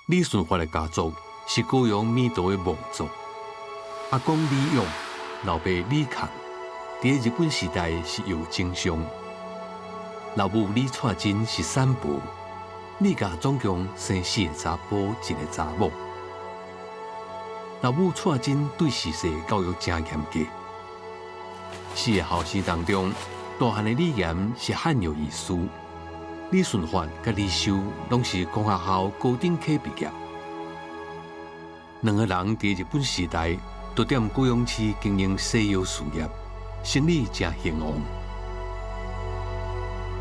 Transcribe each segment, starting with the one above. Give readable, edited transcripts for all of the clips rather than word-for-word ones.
李顺发的家族是高阳弥陀的望族，阿公李勇、老爸李康，伫日本时代是有经商，老母李蔡珍是产妇，李家总共生4个查甫，1个查某。老母蔡珍对逝世教育真严格，4个后生当中，大汉的李炎是汉药医师。李顺发甲李修拢是公学校高等科毕业，两个人伫日本时代都踮高雄市经营西药事业，生意真兴旺。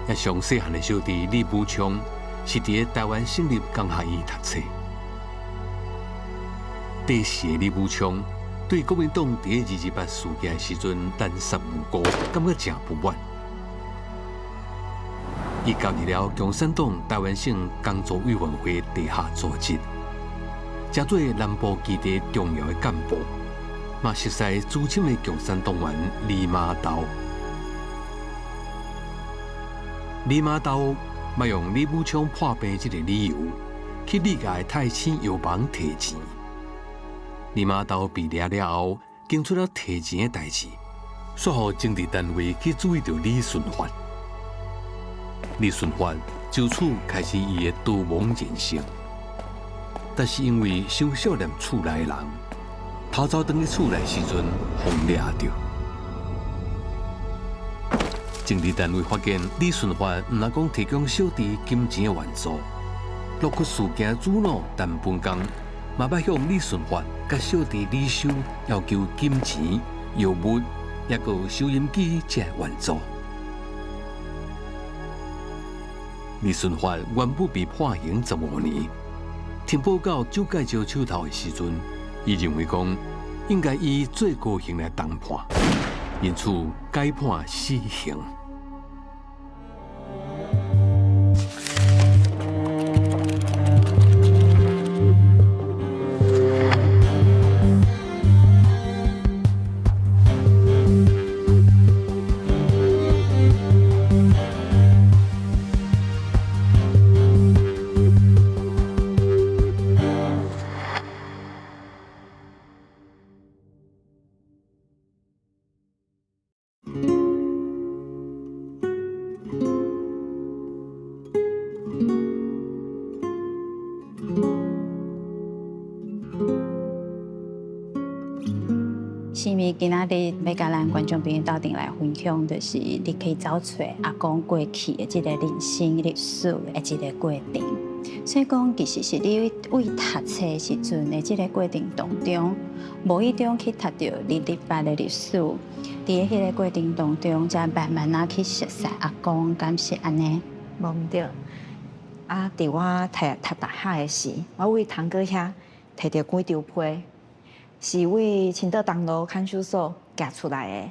也上细汉的小弟李武昌是伫台湾省立工学院读册。第4个李武昌对国民党伫28事件的时阵单杀无辜，感觉真不满。伊加入了共产党台湾省工作委员会地下组织，成做南部基地重要的干部，嘛熟悉资深的共产党员李马道。李马道嘛用李武昌破病这个理由，去李家的太清药房提钱。李马道毕业了后，经出了提钱的代志，说予政治单位去注意到李顺发。李顺发就此开始伊的逃亡人生，但是因为想少年厝内的人，偷走回去厝内时阵，被抓到。政治单位发现李顺发毋但讲提供小弟金钱的援助，包括事件主脑陈本刚，嘛要向李顺发甲小弟李修要求金钱、药物，也个收音机这援助。李顺发原本被判刑15年，听报到蒋介石手头的时阵，伊认为讲应该以最高刑来当判，因此改判死刑。今仔日要甲咱观众朋友斗阵来分享，就是你可以找出阿公过去的这个人生历史的这个过程。所以讲，其实是你为读册时阵的这个过程当中，无意中去读到228的历史，伫迄个过程当中，才慢慢去熟悉阿公，敢是安尼？无毋对。啊，伫我读大学的时，我为堂哥遐摕到几张批。是为青岛东路看守所寄出来的，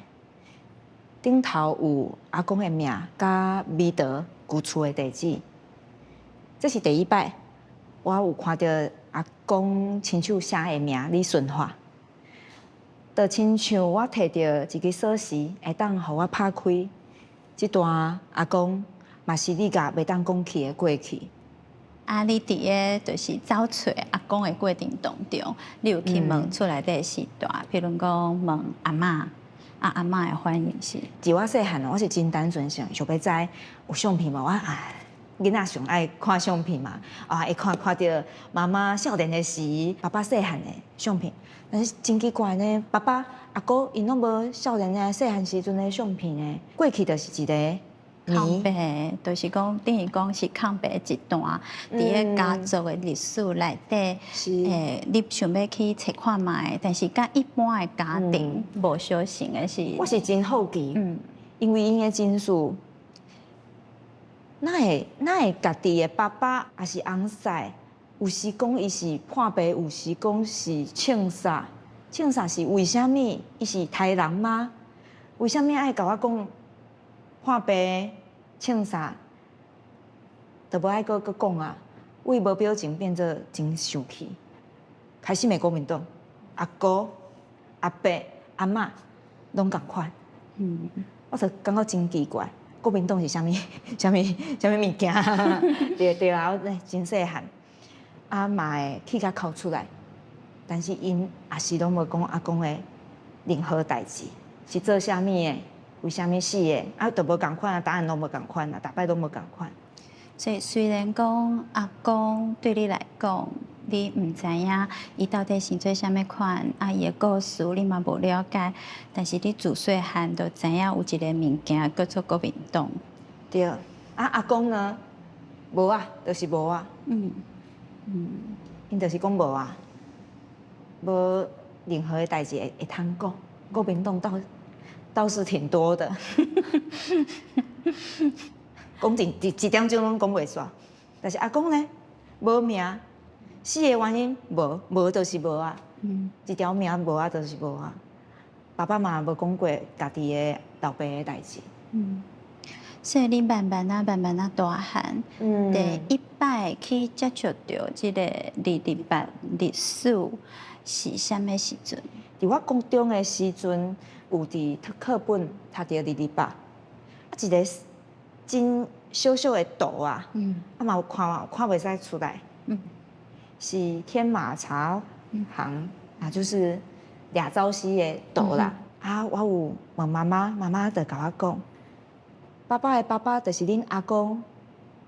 顶头有阿公的名，甲米德旧厝的地址。这是第一摆，我有看到阿公亲手写的名李顺发，就亲像我摕到一个锁匙，会当互我拍开。这段阿公嘛是你甲袂当讲起的过去。啊，你伫个就是找找阿公的过程当中，你有去问厝内底时段，譬如讲问阿嬷，阿嬷的反应是？自我细汉，我是真单纯想要知有相片无？我囡仔上爱看相片嘛，会看到妈妈少年的时，爸爸细汉的相片。但是真奇怪呢，爸爸、阿哥因拢无少年的细汉时阵的相片呢，过去就是一个。抗白，就是讲等于讲是抗白一段，伫个家族的历史内底，你想要去查看卖，但是甲一般的家庭无相同的是，我是真好奇，因为因的真事，哪会家己的爸爸也是翁婿，有时讲伊是破病，有时讲是庆煞，庆煞是为虾米？伊是台人吗？为虾米爱甲我讲？破病、庆煞，都无爱搁讲啊！为无表情变做真生气，开始骂国民党，阿哥、阿伯、阿嬷拢共款。我就感觉真奇怪，国民党是啥物物件？对啊，我真细汉。啊嘛会去甲哭出来，但是因也是拢无讲阿公的任何代志，是做啥物的，为啥物死的，啊都无共款啊，答案拢无共款啊，逐摆拢无共款。所以虽然讲阿公对你来讲，你唔知影伊到底是做啥物款，啊伊的故事你嘛无了解，但是你自细汉就知影有一个物件叫做国民党。对，啊阿公呢，无啊，就是无啊，嗯，因就是讲无啊，无任何的代志会通讲。国民党倒是挺多的，讲一点钟拢讲袂煞。但是阿公呢，无命，死的原因无就是无啊，一条命无啊就是无啊。爸爸嘛无讲过家己的老爸的代志。所以你慢慢啊大汉，第一摆去接触到即个历史是啥物时阵？伫我高中的时阵，有伫课本读到228，啊一个真小小的图啊，啊嘛有看袂使出来，是天马茶行啊，就是俩朝夕的图啦。啊，我有问妈妈，妈妈就甲我讲，爸爸的爸爸就是恁阿公，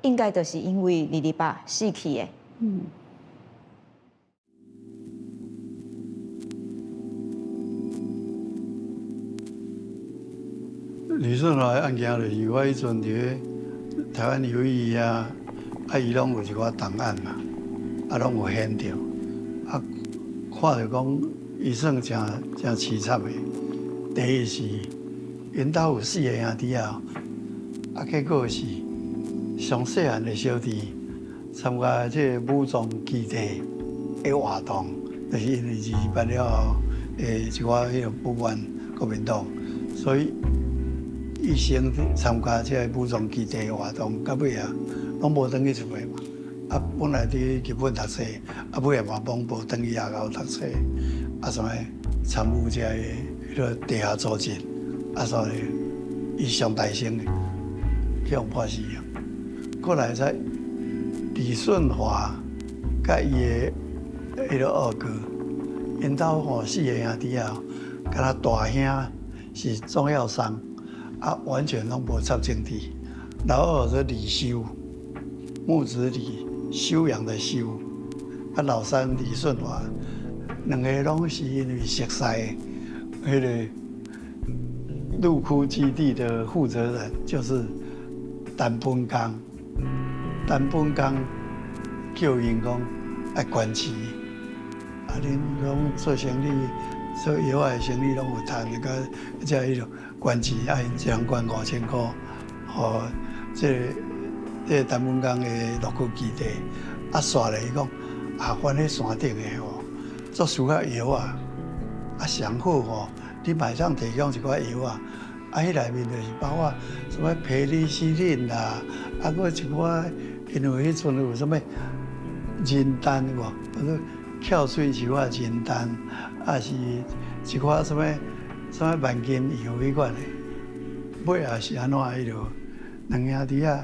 应该就是因为228死去的。李顺华的案件就是我迄阵伫台湾游艺啊，伊拢有一寡档案嘛，拢有现着，看着讲伊算真凄惨的。第一是因兜有4个兄弟啊，结果是上细汉的小弟参加这个武装基地的活动，就是因为28了后，一寡迄个不满国民党，所以。医生参加这个武装基地活动，到尾啊，拢无转去厝诶嘛。本来伫日本读册，尾嘛无转去亚洲读册，所以参与这个地下组织，所以伊上大声去互判死啊。过来在李顺华甲伊诶迄个二哥，因兜吼4个兄弟啊，甲他大兄是中药商。完全拢无插政治。老二是李修，木子李，修养的修。老三李顺华，两个拢是因为熟悉迄个陆库基地的负责人，就是陈本刚。陈本刚叫因讲爱管市，恁拢做生意。所以药的生意拢有谈，即迄种管市，因一人管5000块，互这陈本刚的陆库基地，煞来伊讲，阮迄山顶的吼，做输较药啊，上好吼，你马上提供一寡药啊，迄内面就是包括什么培利西林啦，搁一寡，因为迄阵有什么人丹无，或者翘喙树啊人丹。是一寡什么万金油迄款的，尾也是安怎迄落两兄弟啊，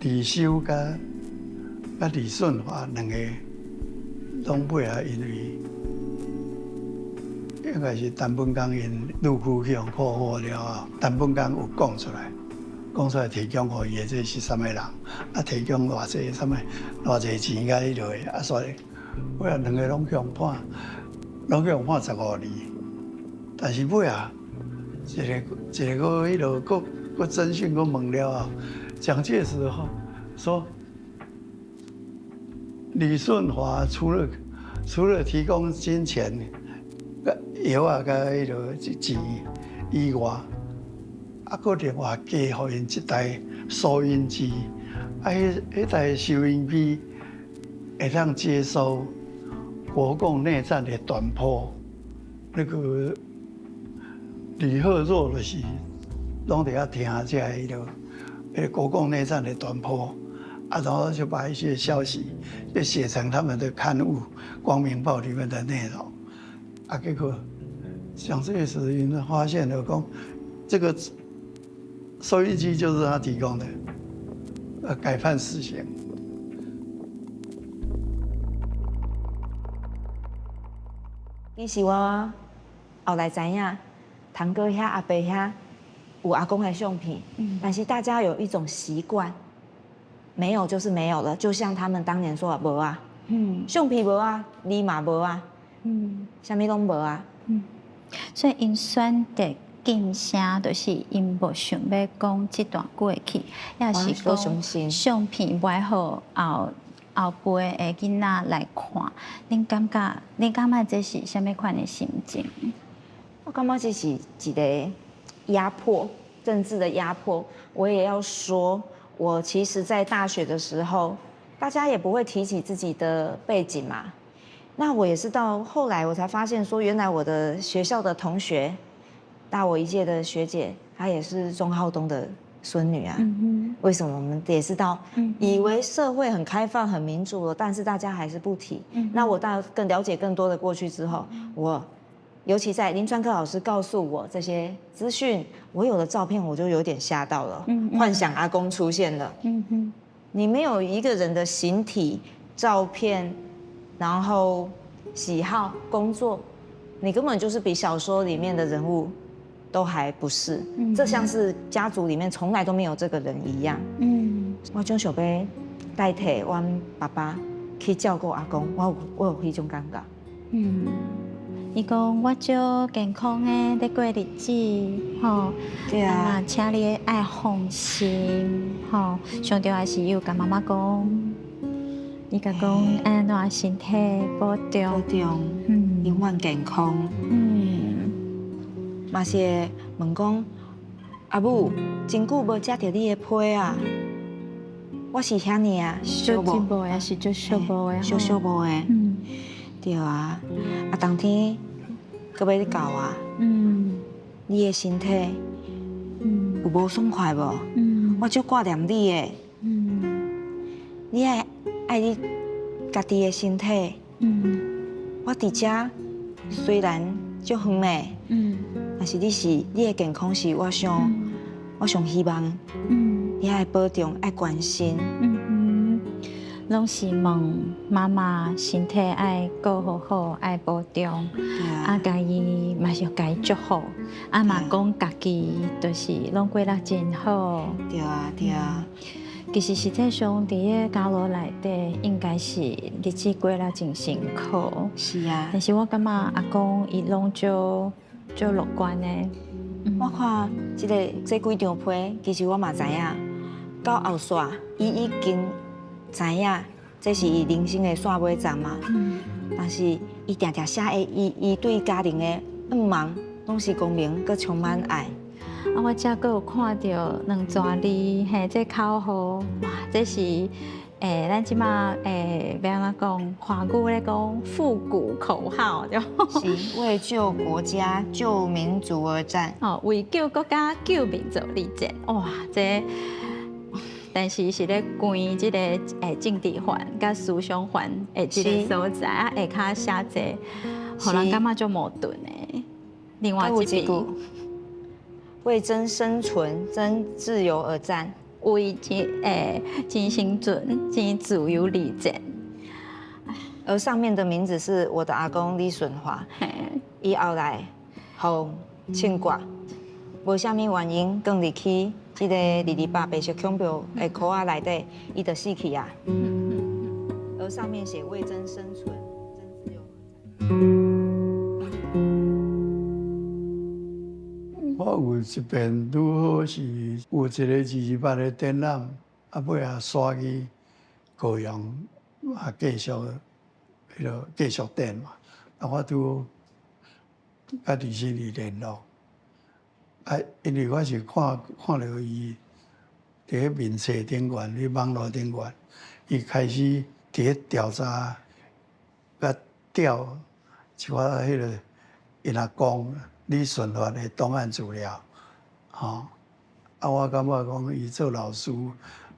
李修甲李顺华两个，拢尾也因为应该是陈本刚因入库去互破获了后，陈本刚有讲出来提供互伊的这是啥物人，提供偌济啥物偌济钱甲迄落的，所以尾也两个拢去互判。拢去互判15年，但是尾啊，一个个迄落个侦讯个问了后，蒋介石说，李顺华除了提供金钱、药啊，甲迄落钱以外，搁另外加互因一台收音机，迄台收音机会当接收。国共内战的短波，那个李鹤若就是拢得要听这迄个国共内战的短波，然后就把一些消息就写成他们的刊物《光明报》里面的内容，结果蒋介石因发现了讲，这个收音机就是他提供的，改判死刑。其实我后来知影，堂哥遐、阿伯遐有阿公的相片，但是大家有一种习惯，没有就是没有了，就像他们当年说的无啊，相片无啊，字嘛无啊，啥物拢无啊。所以因选择禁声，就是因无想要讲这段过去，也是我相信讲相片买好后辈的囡仔来看，恁感觉这是啥物款的心情？我感觉这是一个压迫，政治的压迫。我也要说，我其实在大学的时候，大家也不会提起自己的背景嘛。那我也是到后来我才发现说，原来我的学校的同学，大我一届的学姐，她也是钟浩东的孙女啊。为什么我们也是到以为社会很开放、很民主了，但是大家还是不提。那我到更了解更多的过去之后，我尤其在林川科老师告诉我这些资讯，我有了照片，我就有点吓到了，幻想阿公出现了。你没有一个人的形体、照片，然后喜好、工作，你根本就是比小说里面的人物都还不是。这像是家族里面从来都没有这个人一样。我就想要代替我爸爸去照顾阿公，我有迄种感觉。伊讲我就健康的在过日子，吼，对啊，请你爱放心，吼，上重要是有甲妈妈讲，伊甲讲安怎身体保重，保重，永远健康。嘛是会问讲，阿母，真久无食到你的批啊，我是遐尼啊，小无也是做小无的，小无的，对啊，冬天搁要到啊，你的身体有无爽快无？我足挂念你的，你爱你家己的身体，我伫遮虽然足远的，但是你的健康是我上希望，你爱保重，爱关心。拢是问妈妈身体爱顾好，爱保重，家己嘛是家己祝福，嘛讲家己就是拢过得真好。对啊。其实实际上，伫个家路内底，应该是日子过得真辛苦。是啊。但是我感觉阿公伊拢就乐观的。我看这几张批，其实我嘛知影，到后煞伊已经知影这是伊人生的煞尾站嘛。但是伊常常写的，伊对家庭的愿望，拢是公平，佮充满爱。我遮个有看到两段字，这口号，哇，这是咱即马要安怎讲？华语咧讲复古口号，对。是为救国家、救民族而战。为救国家、救民族而战。哇，这，但是是咧关即个政治犯甲思想犯即个所在下骹写这，互人感觉就矛盾的。另外一边。为真生存、真自由而战，为真生存、真自由而战。而上面的名字是我的阿公李顺华，伊后来互庆挂，无啥物原因，更入去这个228白色恐怖的窟仔内底，伊就死去啊。而上面写为真生存、真自由而战。我有一遍拄好是有一个228的展览，尾啊刷去高雄，继续继续展嘛。我拄甲李心怡联络，因为我是看到伊伫个面册顶悬，伫网络顶悬，伊开始伫个调查，甲调一寡迄个因阿公。李顺华的档案资料，我感觉讲伊做老师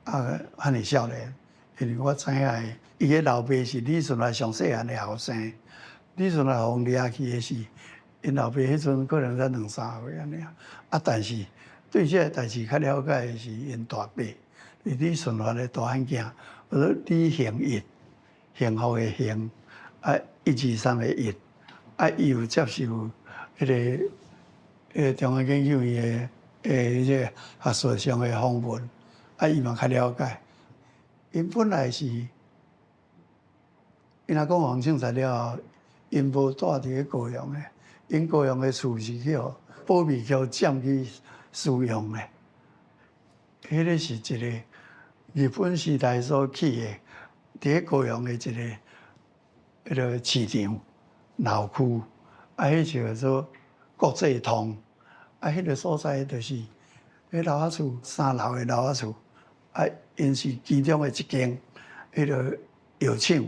遐尼少年，因为我知影伊个老爸是李顺华上细汉的后生，李顺华互掠去的是因老爸迄阵可能才2、3岁安尼但是对这个代志较了解的是因大伯，李顺华的大汉囝，叫做李幸一，幸福的幸，123的1。伊有接受迄个中央研究院迄个学术上的访问，伊嘛较了解。因本来是，因若讲黄庆才了后，因无住伫咧高雄诶，因高雄诶厝是去互保密局占去使用诶。迄个是一个日本时代所起诶，伫咧高雄诶一个迄个市场闹区，迄叫做国际通，迄个所在就是迄楼仔厝3楼诶楼仔厝，因是其中诶一间迄个药厂，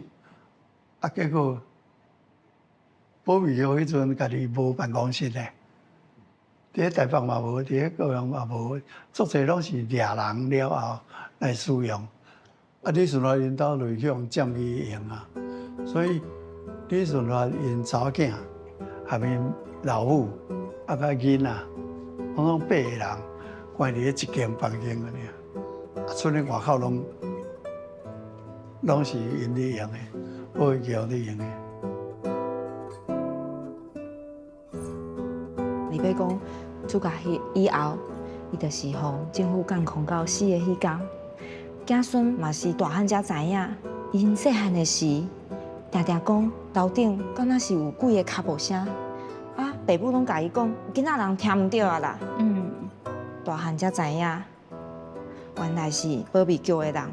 结果保密局迄阵家己无办公室咧。伫咧台北嘛无，伫咧高雄嘛无，足侪拢是掠人了后来使用。李顺华因兜就去用占去用啊，所以李顺华因查某囝含因老母甲囡仔，拢8个人关伫咧一间房间个尔，剩咧外口拢是因咧用诶，保卫局咧用诶。你要讲主角以后，伊就是互政府监控到死的迄天，子孙嘛是大汉才知影，因细汉的时，定定讲楼顶敢若是有几个脚步声，爸母拢甲伊讲，囡仔人听毋到啊啦。大汉才知影，原来是保密局的人，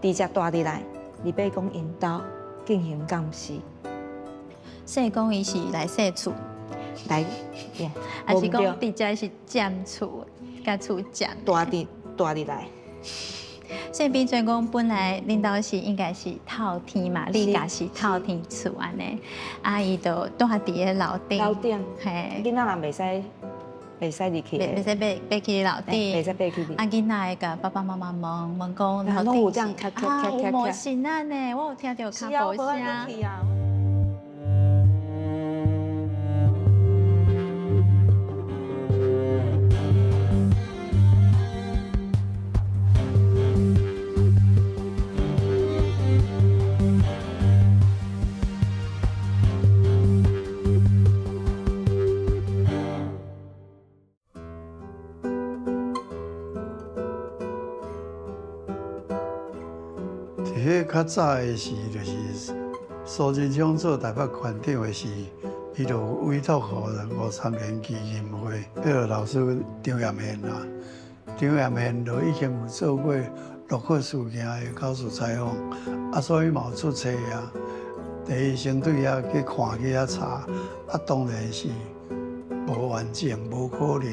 直接带入来，你要讲因兜进行监视，说讲伊是来洗厝，来，还是讲直接是占厝，甲厝占？带入来。所以，比如讲，本来领导是应该是透天嘛，你家是透天厝安尼，伊就住伫咧楼顶。楼顶，嘿，囡仔人袂使入去，袂使爬去楼顶，袂使爬去。囡仔会甲爸爸妈妈问讲楼拢有顶这样咔咔咔咔有无神啊呢？我有听到脚步声。迄较早的时，就是苏贞昌做台北县长的时，伊就委托互人53年基金会，迄个老师张彦宪啊，张彦宪就已经有做过陆克事件的考视采访，所以嘛有出册啊。第一先对遐去看去遐查，当然是无完整，无可能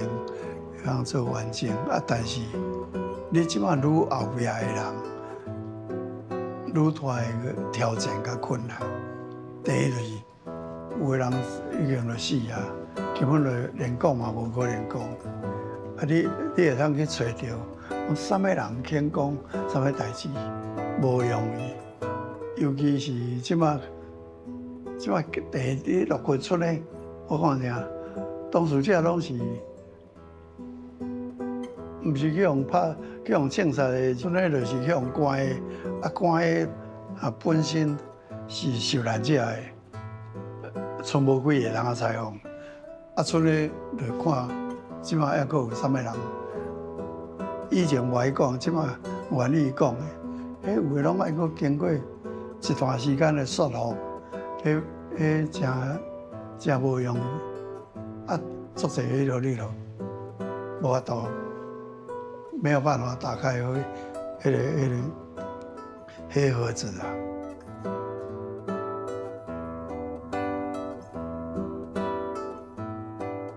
通做完整。但是你即摆愈后壁的人。愈大个挑战甲困难，第一就是有个人已经就死啊，根本就连讲嘛无可能讲。你会通去找到，啥物人肯讲啥物代志，无容易。尤其是即摆第陆军出来，我看啥，当事者拢是，毋是去用拍。去用警察的，阵个就是去用关的，关的本身是受难者的，剩无几个人啊采访，剩个就看，即摆还阁有啥物人，以前无爱讲，即摆愿意讲的，有诶拢爱阁经过一段时间的说服，真无容易，足侪迄落你咯，无法度。没有办法打开迄黑盒子啊！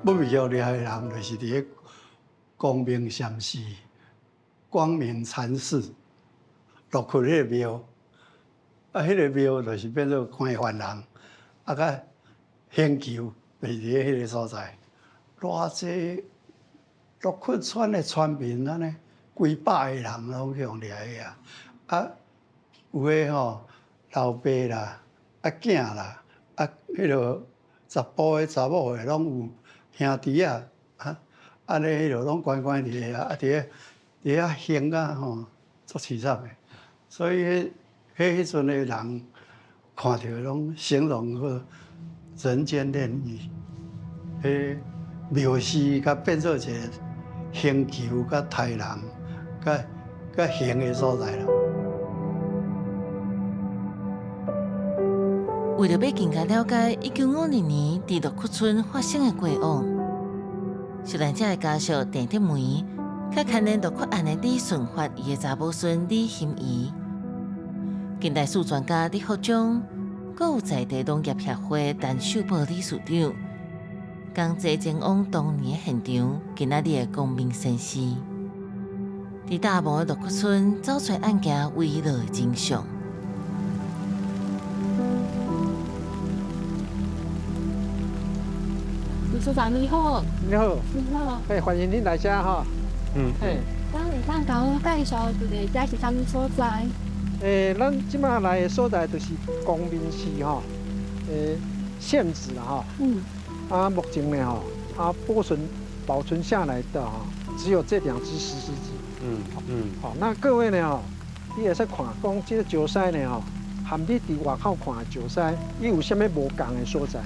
保密局厉害的人，就是伫咧光明闪示、光明阐释，落去迄个庙，迄个庙就是变做看犯人，甲刑求，就是伫咧迄个所在，偌济。陆克村的村民安尼，几百个人拢去用掠啊！有诶吼，老爸啦、囝啦、迄落十甫诶、查某诶，拢有兄弟啊，安尼迄落拢关伫遐，伫遐刑啊吼，足凄惨诶。所以迄阵诶人看着拢形容人间炼狱，迄庙寺甲变做一个星球甲太阳甲行的所在咯。为了要更加了解1952年伫鹿窟村发生的过往，受难者的家属郑德梅，甲牵连鹿窟案的李顺发伊的查某孙李欣怡，近代史专家李福忠，阁有在地农业协会陈秀宝理事长，共齐前往当年的现场，今仔日的光明sen事，伫大埔的鹿窟村找出案件遗落的真相。理事长你好，你好，你好，欢迎您来家哈。咱会当甲我介绍一下这是啥物所在？咱即马来的所在就是光明市哈，县址啦哈。目前呢保存下来的哈，只有这2只石狮子。好，那各位呢你会使看讲这个石狮呢含你伫外口看的石狮，伊有啥物无共的所在？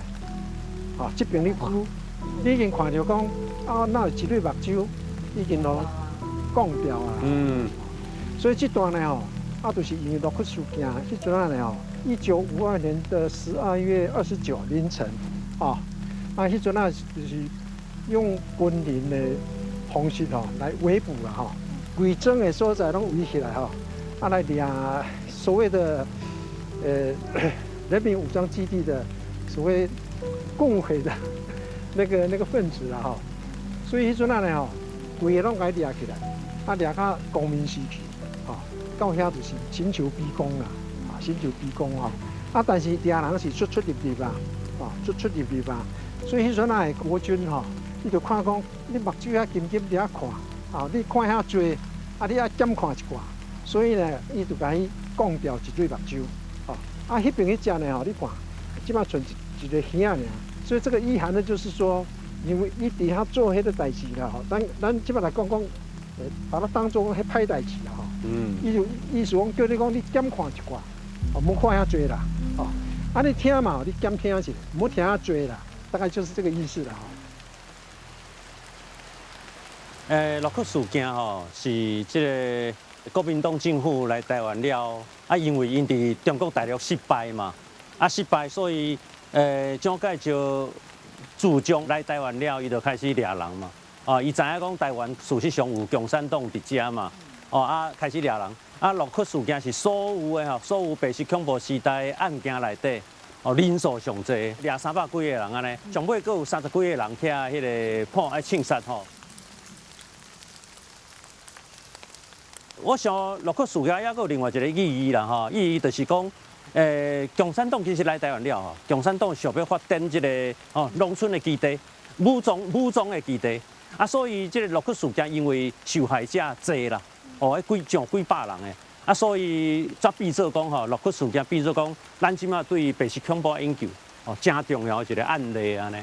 这边你看。你已经看到讲哪有一对目睭已经都讲掉啊。所以这段呢就是因为鹿窟事件，迄阵呢1952年的12月29凌晨，迄阵就是用军人的方式来围捕啦规整的所在拢围起来来抓所谓的人民武装基地的所谓共匪的。那个分子啦所以迄阵呢规个拢甲伊抓起来，抓到光明市去，到遐就是刑求逼供啦，刑求逼供但是抓人是出入入啦，出入入啦，所以迄阵的国军伊就看讲你目睭遐金金伫遐看，你看遐多，你爱检看一寡，所以呢，伊就甲伊降掉一对目睭，迄边迄只呢你看，即摆剩一个耳尔。所以这个意涵呢，就是说，因为伊底下做迄个代志啦，咱即摆来讲，把它当做迄歹代志啦，意思讲叫你讲你检看一寡，莫看遐多啦，你听嘛，你检听一下，莫听遐多啦，大概就是这个意思啦，鹿窟事件是这个国民党政府来台湾了，因为因伫中国大陆失败嘛，失败，所以。蒋介石自将来台湾了，伊就开始抓人嘛。伊知影讲台湾事实上有共产党伫遮嘛，开始抓人。鹿窟事件是所有白色恐怖时代案件内底，人数上济，抓300几个人安尼，上尾阁有30几个人徛迄个判爱枪杀我想鹿窟事件还阁有另外一个意义啦意义就是讲。共产党其实来台湾了共产党想要发展这个农村的基地、武装的基地，所以这个鹿窟事件因为受害者多啦，几百人的，所以才变做讲鹿窟事件变做讲，咱即马对白色恐怖研究真重要的一个案例安尼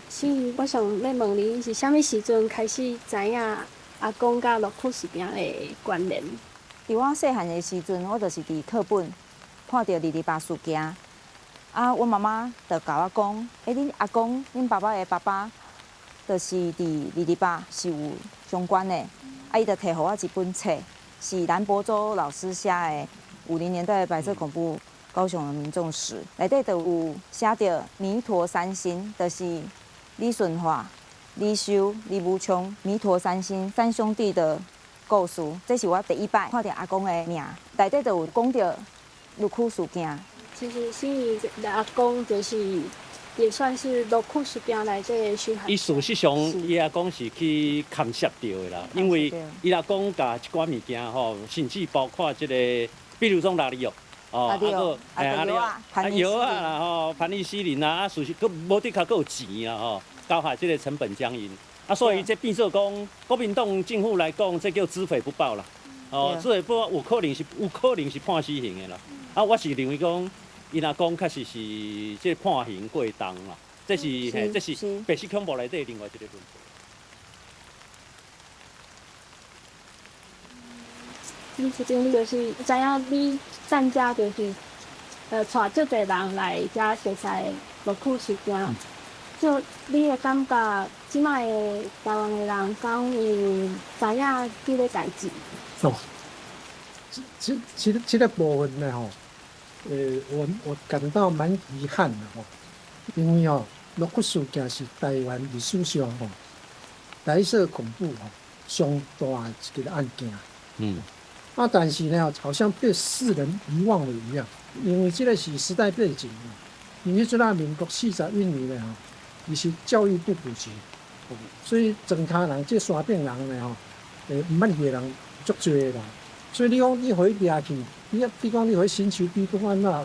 是，我想要问你是啥物时阵开始知影阿公甲鹿窟事件的关联？伫我细汉的时阵，我就是伫课本。看到228事件，我妈妈就甲我讲，恁阿公、恁爸爸的爸爸，就是伫228是有相关的。伊就摕互我一本册，是蓝博洲老师写的50年代白色恐怖高雄的民众史，内底就有写着弥陀三星，就是李顺华、李修、李武昌、弥陀三星3兄弟的故事。这是我第一摆看到阿公的名，内底就有讲到。鹿窟事件，其实心仪的阿公就是也算是鹿窟事件内底的受害者。伊事实上，伊阿公是去牵涉到的啦，因为伊阿公甲一寡物件甚至包括这个，比如讲拉力药，药啦盘尼西林啊，事实佮无得较佮有钱啊搞下这个成本僵硬，所以这变做讲国民党政府来讲，这叫知匪不报啦。知匪不报有可能是判死刑的啦。我是认为讲，伊若讲确实是这判刑过重啦，这是白色恐怖内底另外一个问题。你这边就是知影你参加就是带足侪人来遮熟悉落库事件，就你的感觉，即摆的台湾的人讲有知影这个代志？哦，这个部分呢吼，我感到蛮遗憾的吼，因为吼，鹿窟事件是台湾历史上吼白色恐怖吼上大的一个案件。但是呢，好像被世人遗忘了一样，因为这个是时代背景嘛。因为在民国41年呢吼，伊是教育不普及，所以庄脚人这山顶人呢吼，唔捌个人足多啦。所以你讲你互伊抓去，比讲你互伊刑求逼供安那，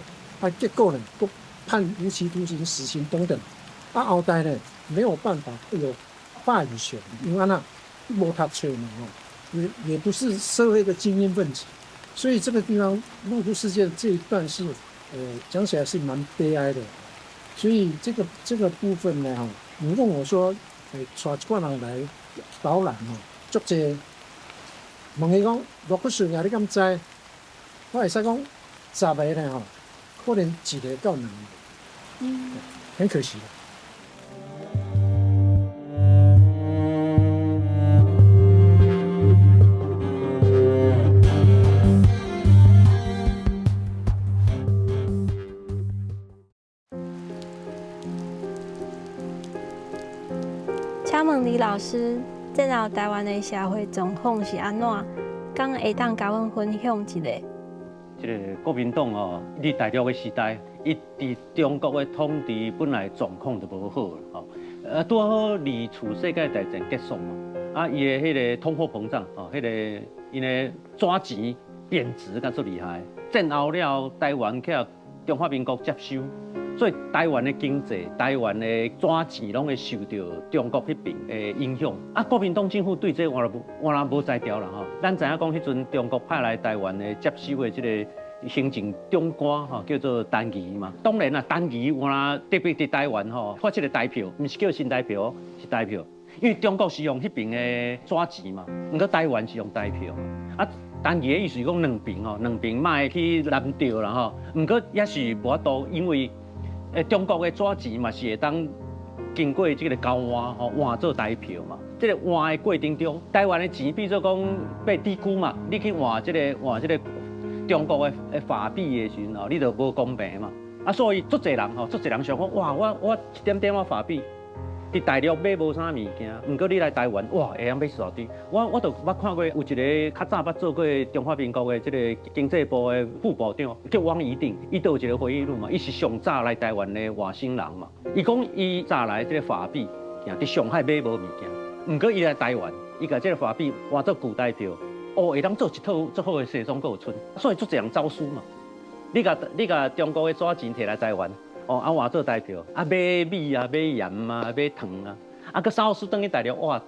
结果呢，都判无期徒刑、死刑等等。后代呢没有办法会有话语权，因为安那无读册嘛吼。也不是社会的精英分子，所以这个地方鹿窟事件这一段是，讲起来是蛮悲哀的。所以这个部分呢，哈，你问我说，带一挂人来导览吼，足济，问伊讲鹿窟事件你敢知？我会使讲10个呢吼，可能1个到2个，很可惜的。请问李老师，这后台湾的社会状况是安怎？敢会当甲阮分享一下？这个国民党哦，伫大陆的时代，伊伫中国的统治本来状况就无好了吼。拄好2次世界大战结束嘛，伊的迄个通货膨胀哦，迄个因的纸钱贬值甲足厉害。战后了，台湾去中华民国接收。所以台湾的经济、台湾的纸钱拢会受到中国迄边的影响。国民党政府对这我也无在调啦吼。咱知影讲，迄阵中国派来台湾的接收的这个行政长官吼，叫做陈仪嘛。当然啦，陈仪我特别伫台湾吼发这个台票，毋是叫新台票，是台票。因为中国是用迄边的纸钱嘛，毋过台湾是用台票。陈仪的意思是讲两边卖去南调啦吼。毋过也是无法度，因为中国的纸钱嘛是会当经过这个交换吼换做台票嘛。这个换的过程中，台湾的钱比如说讲被低估嘛，你去换这个中国的法币的时候，你就无公平嘛。所以足侪人想讲哇，我一点点法币。伫大陆买无啥物件，毋过你来台湾，哇，会晓买沙堆。我看过有一个较早捌做过中华民国的这个经济部的副部长，叫汪宜定，伊都有一个回忆录嘛，伊是上早来台湾的外省人嘛。伊讲伊早来这个法币，伫上海买无物件，毋过伊来台湾，伊甲这个法币换做旧台票，会当做一套足好的西装还有剩，所以足侪人走私嘛。你甲中国的纸钱摕来台湾。换做台票，买米啊，买盐啊，买糖啊，佮扫私转去大陆，哇！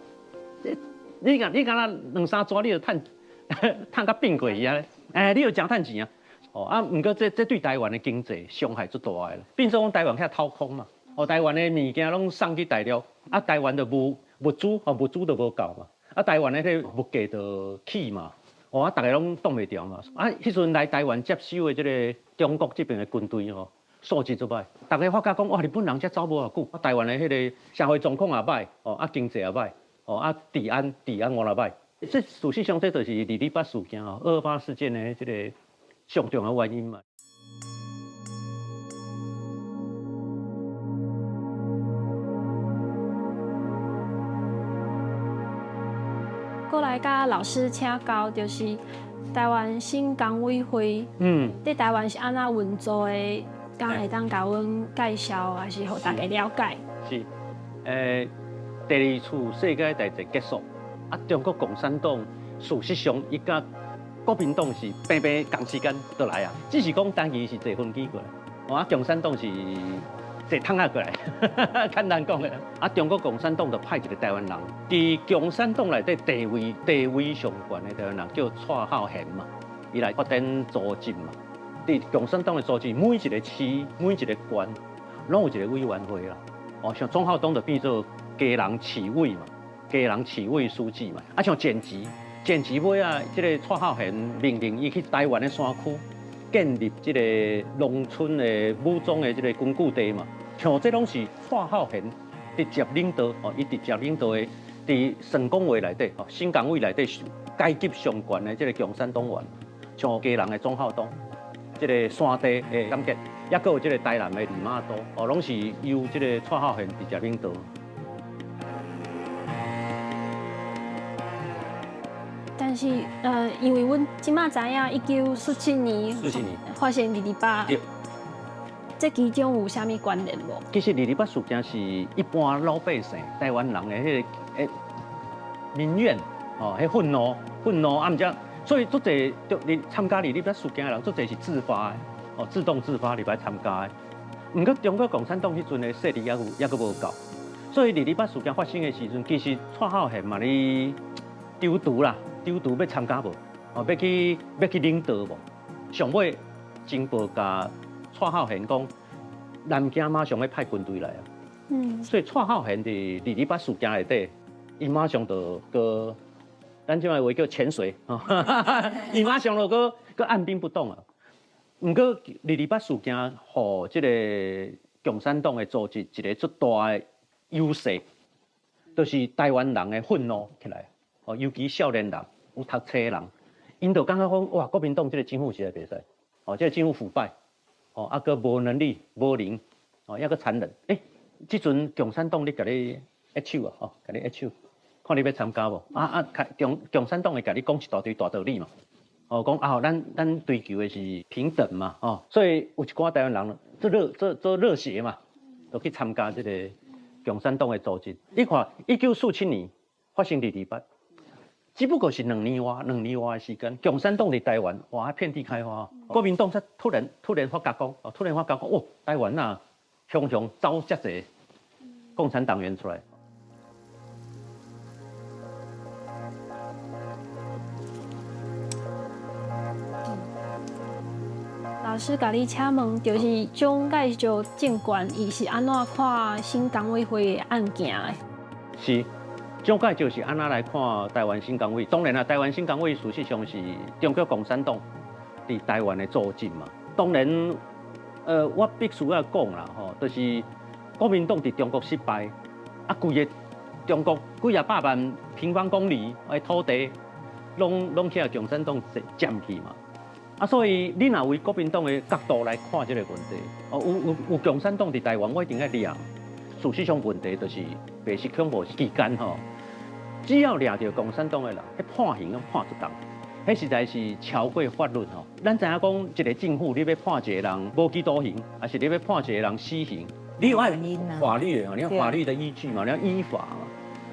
你敢若2-3纸，你就趁甲变过去啊！你就真趁钱啊！毋过这对台湾的经济伤害足大个啦。变做讲台湾遐掏空嘛，台湾的物件拢送去大陆，台湾的物资就无够嘛，台湾的迄物价就起嘛，大家拢挡袂住嘛。迄阵来台湾接收的这个中国这边的军队素质足歹，大家发觉讲哇，日本人才走无偌久，台湾的迄个社会状况也歹，经济也歹，治安我也歹。这事实上这就是228事件228事件的这个上重要原因嘛。过来甲老师请教，就是台湾省工委会，在台湾是安怎运作的？敢会当甲阮介绍，还是互大家了解？是，第2次世界大战结束，中国共产党事实上伊甲国民党是平同时间倒来啊，只是讲当时是坐飞机过来，共产党是坐坦克过来，简单讲的。中国共产党就派一个台湾人，伫共产党内底地位上悬的台湾人叫蔡浩贤嘛，伊来发展组织嘛。伫共产党的组织，每一个市、每一个县，拢有一个委员会啦。像钟浩东就变做家人市委嘛，家人市委书记嘛。像前期尾这个蔡浩贤命令伊去台湾的山区建立这个农村的武装的这个根据地嘛。像这拢是蔡孝贤直接领导哦，伊直接领导的，伫省工会内底哦，新港委内底阶级上悬的这个共产党员，像家人的钟孝东，这个山地的感觉，也佫有这个台南的李马都哦，拢是由这个蔡孝贤直接领导。但是因为阮即马知影1947年发生228，这其中有啥物关联无？其实228事件是一般老百姓、台湾人的迄个民怨哦，迄愤怒啊，毋则所以足侪你参加228事件的人，足侪是自发的哦，自动自发入来参加的。毋过中国共产党迄阵的势力也佫无够，所以228事件发生的时阵，其实蔡孝贤嘛咧丢毒啦。丢毒要参加无？哦，要去领导无？上尾情报甲蔡孝贤讲，南京马上要派军队来啊。所以蔡孝贤伫228事件内底，伊马上就个，咱即卖话叫潜水啊，伊马上就个按兵不动啊。毋过228事件，互即个共产党的组织一个足大的优势，就是台湾人的愤怒起来。哦，尤其少年人有读册的人，因就感觉讲哇，国民党这个政府实在袂使，哦，这个政府腐败，哦，啊个无能力、无能，哦，也个残忍。即阵共产党咧甲你握手啊，哦，甲你握手，看你要参加无？共产党会甲你讲一大堆大道理嘛，哦，讲啊，咱追求的是平等嘛，哦，所以有一寡台湾人做热血嘛，就去参加这个共产党的组织。你看1947年发生228。只不过是2年外的时间，共产党伫台湾哇遍地开花，国民党才突然发觉讲，哦，台湾啊，雄招遮济共产党员出来。老师甲你请问，就是蒋介石政权，伊是安怎看新港委会的案件的？是。蒋介石是安那来看台湾新港委？当然啦，台湾新港委事实上是中国共产党伫台湾的组织嘛。当然，我必须要讲啦，吼，就是国民党伫中国失败，啊，规个中国几啊百万平方公里的土地，拢去共产党占去嘛。啊，所以你若为国民党的角度来看这个问题，哦，有共产党伫台湾，我一定要抓。事实上，问题就是白色恐怖期间吼，只要抓到共产党的人，迄判刑拢判出重，迄实在是超过法律吼。咱知影讲，一个政府你要判一个人无期徒刑，还是你要判一个人死刑，你有爱法律的，你要法律的依据嘛，你要依法嘛。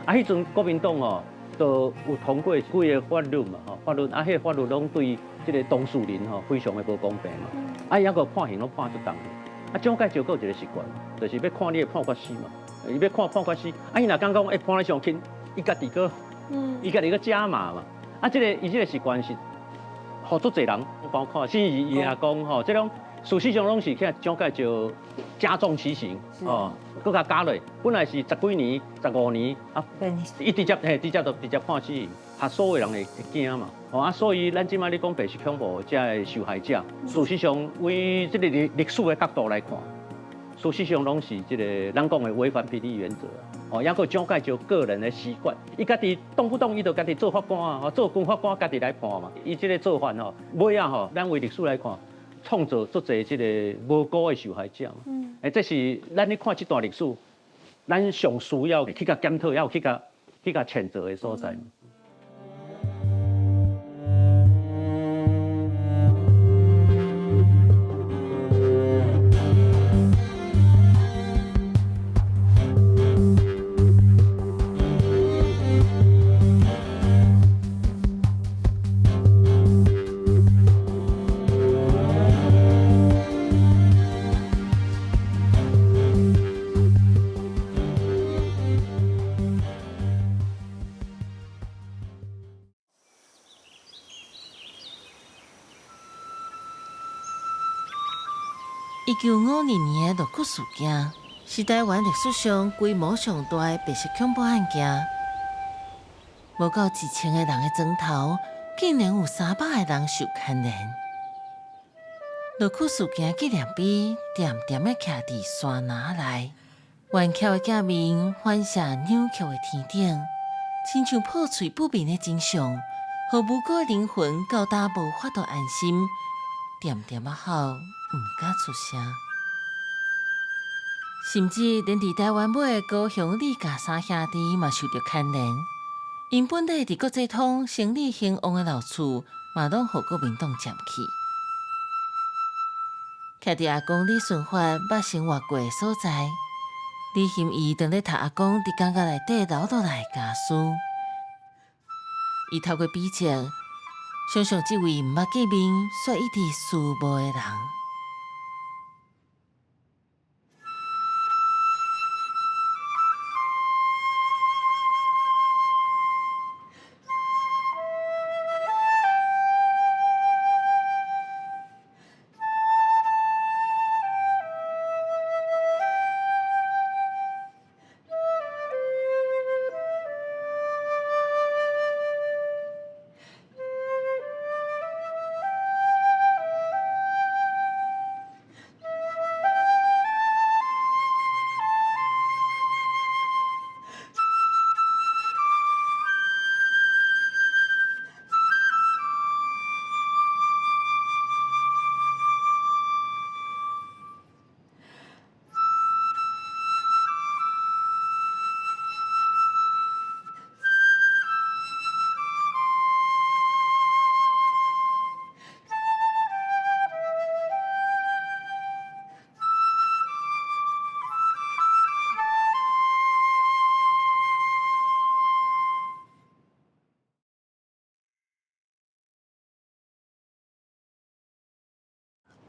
啊，迄阵国民党哦，都有通过几个法律嘛，吼，法律啊，迄个法律拢对这个当事人吼非常的无公平嘛。啊，抑个判刑拢判出重。啊，蒋介石有一个习惯，就是要看你的判决书嘛，伊要看判决书。啊，伊若讲判得上轻，伊家己个，伊家己个加码嘛。啊，伊这个习惯是，好足侪人，包括甚至伊也讲吼，这种事实上拢是去蒋介石加重其刑，哦，搁甲加落，本来是10几年、15年，啊，伊直接判死刑，吓所有人会惊嘛。哦啊，所以咱即摆咧讲白色恐怖这个受害者，事实上为这个历史的角度来看，事实上拢是这个咱讲的违反比例原则。哦，也个蒋介石个人的习惯，伊家己动不动伊就家己做法官啊，做军法官家己来判嘛。伊这个做法吼，尾啊吼，咱为历史来看，创造足侪这个无辜的受害者嘛。这是咱咧看这段历史，咱上需要去甲检讨，也有去甲谴责的所在。1952年的6·7事件是台湾历史上规模上大的白色恐怖案件，无到2000个人的砖头，竟然有300个人受牵连。落曲事件纪念碑点点的徛伫山崖内，弯翘的镜面反射扭曲的天顶，亲像破碎不明的真相，互无辜的灵魂到达无法度安心，点点啊哭，毋敢出声。甚至连伫台湾尾的高雄李家三兄弟嘛受到牵连，因本来伫国际通生意兴旺的老厝，嘛拢互国民党占去。徛伫阿公李顺发捌生活过的所在，李欣怡当咧读阿公伫监狱内底留落来的家书。伊透过笔迹，想象这位毋捌见面却一直思慕的人。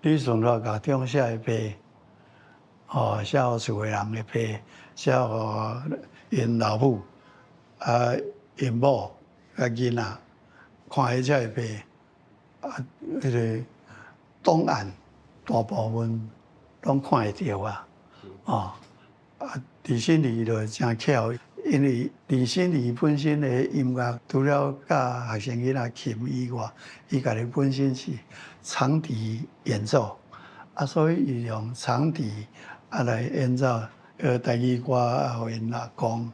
李顺发甲中写的碑，写互厝诶人的碑，写互因老母、因某、囡仔看迄只的碑，迄个档案大部分拢看会到啊，李新义就真巧，因为李新义本身的音乐除了教学生囡仔琴以外，伊家己本身是长笛演奏，所以伊用长笛来演奏台语歌，互因阿公，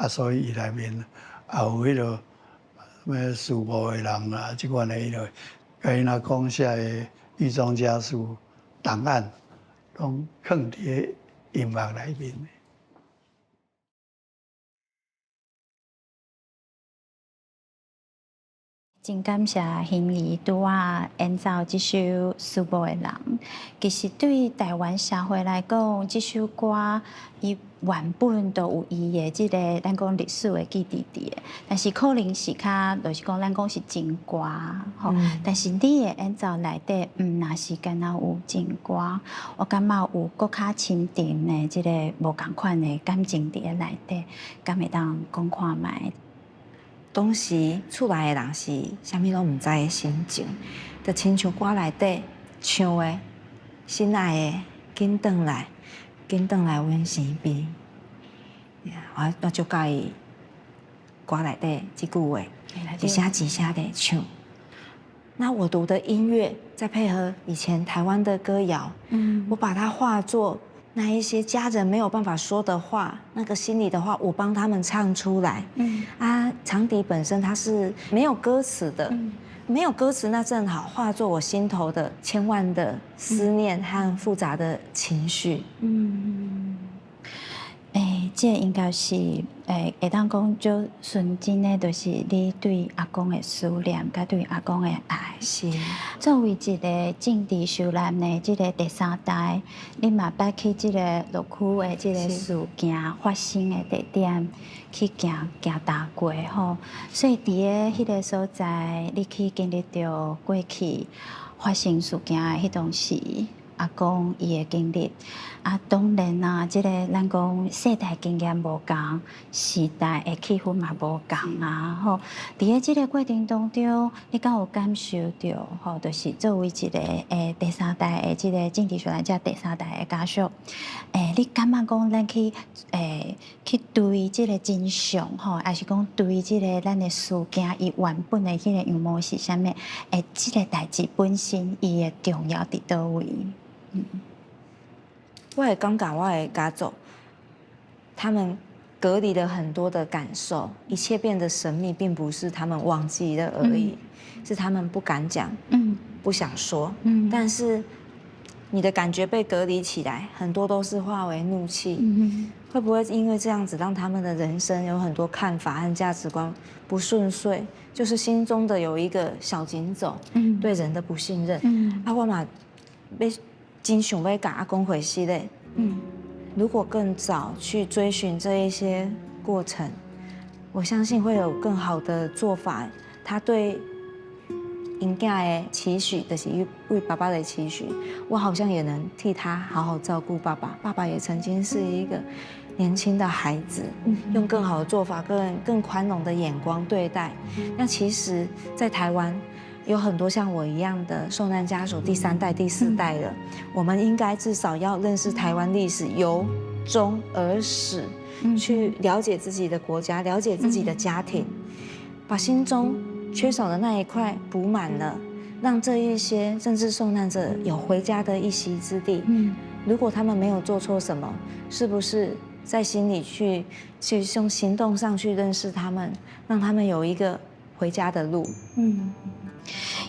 所以伊内面也有迄落咩事务的人啦，即款的迄落，甲因阿公写的狱中家书档案，拢放伫音乐内面。真感谢欣怡拄仔演奏这首《思慕的人》。其实对台湾社会来讲，这首歌伊原本都有伊的即个咱讲历史的记忆伫的，但是可能是较就是讲咱讲是真歌吼。但是你的演奏内底，若是敢若有真歌，我感觉有搁较深沉的即个无共款的感情伫个内底，敢会当讲看卖。当时厝内的人是啥物拢毋知的心情，就亲像歌内底唱的“心爱的，紧转来，紧转来阮身边”，我就介意歌内底这句话，一下几下的唱。那我读的音乐，再配合以前台湾的歌谣，我把它化作那一些家人没有办法说的话，那个心里的话，我帮他们唱出来。长笛本身它是没有歌词的，没有歌词那正好化作我心头的千万的思念和复杂的情绪。这应该是会当讲就纯真的，就是你对阿公的思念，甲对阿公的爱。是。作为一个政治受难的这个第三代，你嘛捌去这个落区的这个事件发生的地点去行踏过吼，所以伫个迄个所在，你去经历到过去发生事件的迄种时，阿公伊的经历。啊，当然啦，即个咱讲世代经验无共，时代的气氛嘛无共啊。吼，伫咧即个过程当中，你敢有感受到吼，就是作为一个第三代的即个政治学人者第三代的家属，你感觉讲咱去去对即个真相吼，还是讲对即个咱的事件伊原本的迄个样貌是啥物？即个代志本身伊的重要伫倒位？我也感觉我的家族，他们隔离了很多的感受，一切变得神秘，并不是他们忘记了而已，是他们不敢讲，不想说，但是你的感觉被隔离起来，很多都是化为怒气，会不会因为这样子让他们的人生有很多看法和价值观不顺遂？就是心中的有一个小警走，对人的不信任，我嘛被。真想要甲阿公回息嘞，如果更早去追寻这一些过程，我相信会有更好的做法。他对因囝的期许，就是为爸爸的期许，我好像也能替他好好照顾爸爸。爸爸也曾经是一个年轻的孩子，用更好的做法、更宽容的眼光对待。那其实，在台湾。有很多像我一样的受难家属，第3代、第4代了，我们应该至少要认识台湾历史，由中而始，去了解自己的国家，了解自己的家庭，把心中缺少的那一块补满了，让这一些政治受难者有回家的一席之地。如果他们没有做错什么，是不是在心里去用行动上去认识他们，让他们有一个回家的路？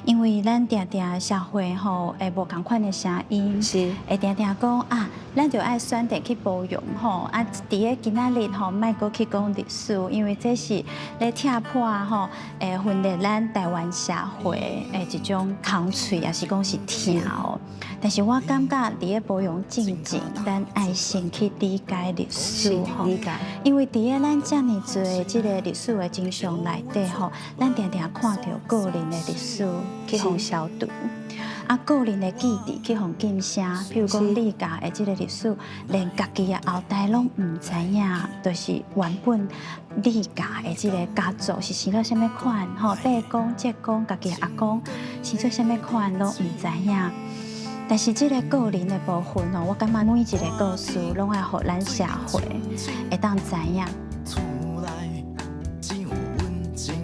因为咱定定社会吼，无同款的声音，是会定定讲啊，咱就爱选择去包容吼，啊，伫个今仔日吼，莫搁去讲历史，因为这是咧拆破吼，分裂咱台湾社会一种空脆，也是讲是疼哦。但是我感觉伫个包容进程，咱爱先去理解历史吼，理解，因为伫个咱遮尼侪即个历史的真相内底吼，咱定定看到个人的历史去互消毒，啊，个人的记忆去互禁声，譬如讲你家的即个历史，连家己的后代拢唔知影，就是原本你家的即个家族是生了什么款，吼，伯公、叔公、家己的阿公生做什么款拢唔知影。但是这个个人的部分哦，我感觉每一个故事拢要互咱社会会当知影。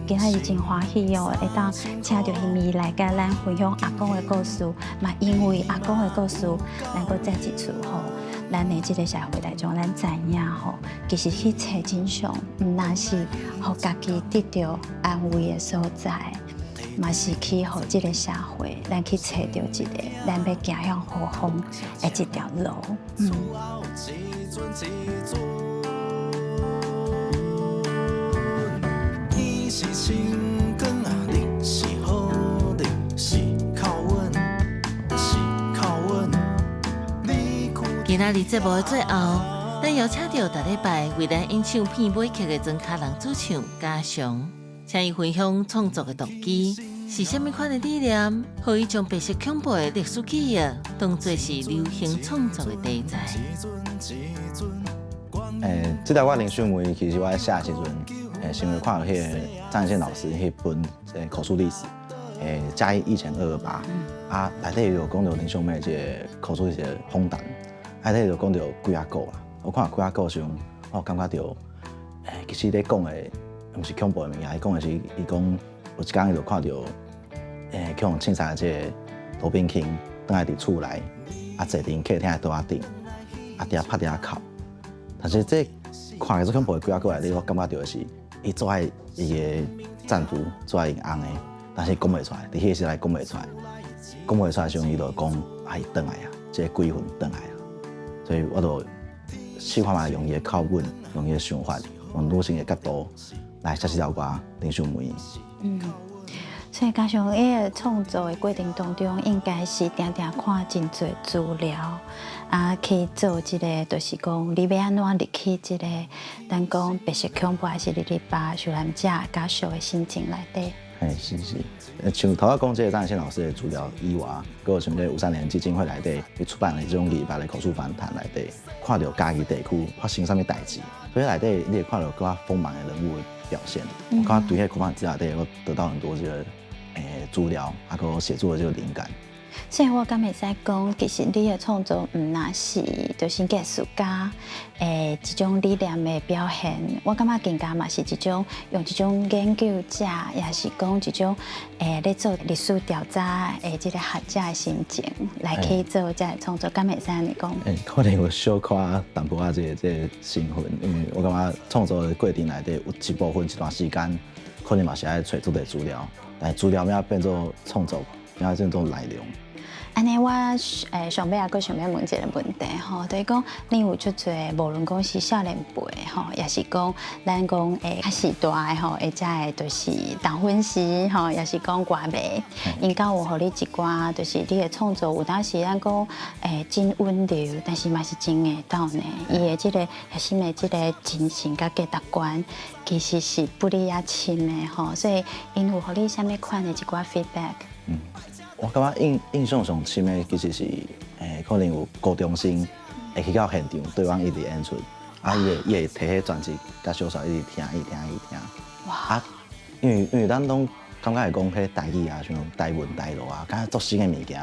今仔日真欢喜哦，会当请到希咪来甲咱分享阿公的故事，嘛因为阿公的故事，能够再一次吼，咱的这个社会来讲，咱知影吼，其实去找真相，唔那是互家己得到安慰的所在。嘛是去互这个社会，咱去找到一个咱要走向好风的这条路。今仔日节目的最后，咱邀请到逐礼拜为咱演唱片尾曲的曾卡人主唱嘉祥。请伊分享创作的动机是虾米款的理念，可以将白色恐怖的历史记忆当作是流行创作的题材。这条我林秀梅，其实我在写的时阵，先会看到迄个张彦宪老师迄本口述历史，嘉义疫情228，啊，内底有讲到林秀梅这个口述历史的访谈，内底有讲到几啊个啦，我看几啊个时候，我感觉到，其实咧讲的。毋是恐怖的物件，伊讲的是，伊讲有一天伊就看到，去互枪杀的这个罗宾卿，倒来伫厝内，啊坐伫客厅的桌仔顶，啊伫遐拍伫遐哭。但是这看起做恐怖的几啊个内底，我感觉到的是，伊做爱伊的战俘，做爱因翁的，但是讲袂出来，伫迄个时代讲袂出来，讲袂出来的时候，伊就讲啊伊倒来啊，这个鬼魂倒来啊。所以我就试看嘛，用伊的口吻，用伊的想法，用女性的角度。来写这条歌，林秀梅。所以加上伊个创作的过程当中，应该是定定看真侪资料，啊，去做一个，就是讲你要安怎入去一个，咱讲白色恐怖还是228受难者家属的心情内底。是，像头仔讲这个张爱宪老师的资料以外，佮有像这53年基金会内底去出版的这种200的口述访谈内底，看到家己地区发生啥物代志，所以内底你会看到更加丰满的人物的表现。我感觉对迄口访资料内底，我得到很多这个资料，还有写作的这个灵感。所以我敢会使讲，其实你的创作毋那是就是艺术家一种理念的表现。我感觉更加嘛是一种用一种研究者，也是讲一种咧做历史调查的这个学者的心情来去做这个创作。敢会使安尼讲？可能有小夸淡薄仔这个兴奋，因为我感觉创作的过程内底有一部分一段时间，可能嘛是爱找出的资料，但资料要变做创作，要变做内容。安尼，我上尾阁想要问一个问题吼，就是讲你有出侪，无论讲是少年辈吼，也是讲咱讲较时代的吼，或者就是同婚时吼，也是讲歌迷，因敢有互你一寡，就是你的创作有当时咱讲真温柔，但是嘛是真会到呢。伊的这个核心的这个精神甲价值观，其实是不离也亲的吼，所以因有互你啥物款的一寡 feedback。我感觉印象上深的其实是可能有高中生会去到现场对阮一直演出，伊会摕迄专辑甲小嫂一直听。哇！因为咱拢感觉会讲迄台语啊，像台文台路啊，感觉足新的物件。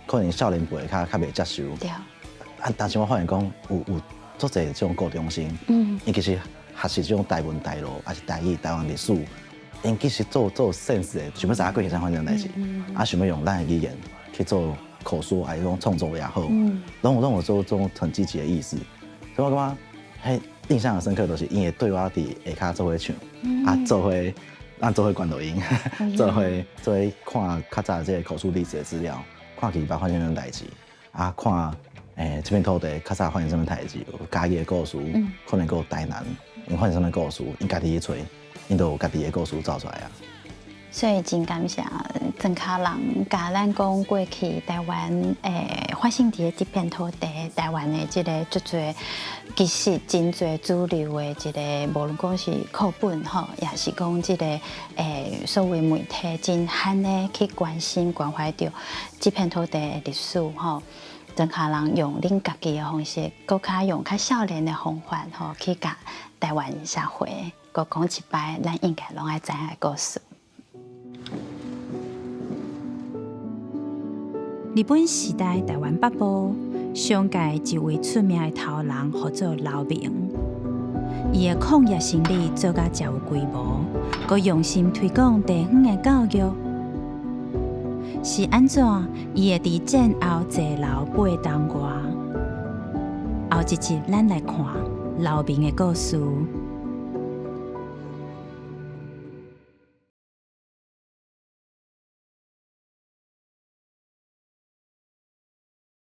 可能少年辈较袂接受。对。但是我发现讲有足侪这种高中生，伊其实学习这种台文台路，还是台语、台湾历史。因其实做sense的，想要知影过去啥发生代志，想要用咱的语言去做口述，还是讲创作也好，拢有做很积极的意思。所以我感觉，迄印象很深刻，就是因为对我伫下骹做伙唱，咱做伙关录音，做伙看较早这个口述历史的资料，看其发生啥代志，看这片土地较早发生啥代志，有家己的故事，可能有台南，因发生啥故事，因家己去找。因都有家己的故事走出来啊，所以真感谢庄脚人甲咱讲过去台湾发生伫这片土地，台湾的这个足侪，其实真侪主流的一个，无论讲是课本吼，也是讲这个所谓媒体真罕的去关心关怀到这片土地的历史吼。庄脚人用恁家己的方式，搁较用较少年的方法吼，去甲台湾社会。搁讲一摆，咱应该拢爱知影的故事。日本时代台湾北部上届一位出名的头人，叫做刘铭。伊的矿业生意做甲真有规模，搁用心推广地方的教育。是安怎？伊会伫战后坐牢8冬外。后一集咱来看刘铭的故事。